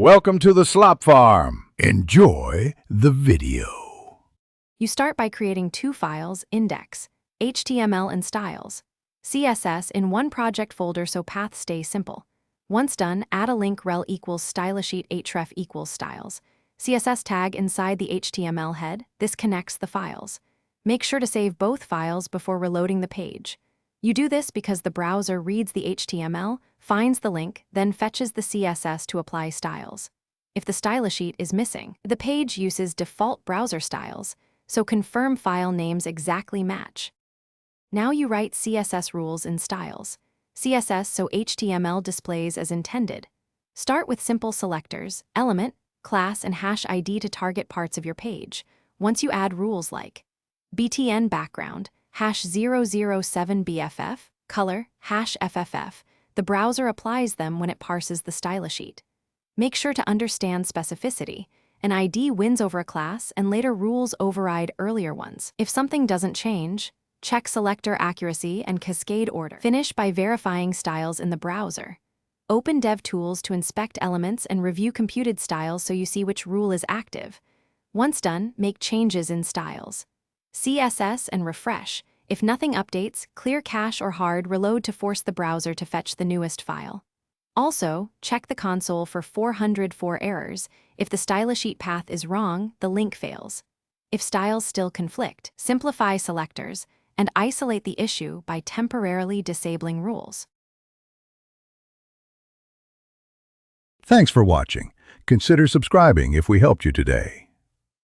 Welcome to the Slop Farm. Enjoy the video. You start by creating two files, index, HTML and styles, CSS in one project folder so paths stay simple. Once done, add a link rel equals stylisheet href equals styles. CSS tag inside the HTML head. This connects the files. Make sure to save both files before reloading the page. You do this because the browser reads the HTML, finds the link, then fetches the CSS to apply styles. If the stylisheet is missing, the page uses default browser styles, so confirm file names exactly match. Now you write CSS rules in styles. CSS so HTML displays as intended. Start with simple selectors, element, class, and hash ID to target parts of your page. Once you add rules like btn background, #007bff, color, #FFF, the browser applies them when it parses the stylisheet. Make sure to understand specificity. An ID wins over a class and later rules override earlier ones. If something doesn't change, check selector accuracy and cascade order. Finish by verifying styles in the browser. Open DevTools to inspect elements and review computed styles so you see which rule is active. Once done, make changes in styles. CSS and refresh. If nothing updates, clear cache or hard reload to force the browser to fetch the newest file. Also, check the console for 404 errors. If the stylisheet path is wrong, the link fails. If styles still conflict, simplify selectors and isolate the issue by temporarily disabling rules. Thanks for watching. Consider subscribing if we helped you today.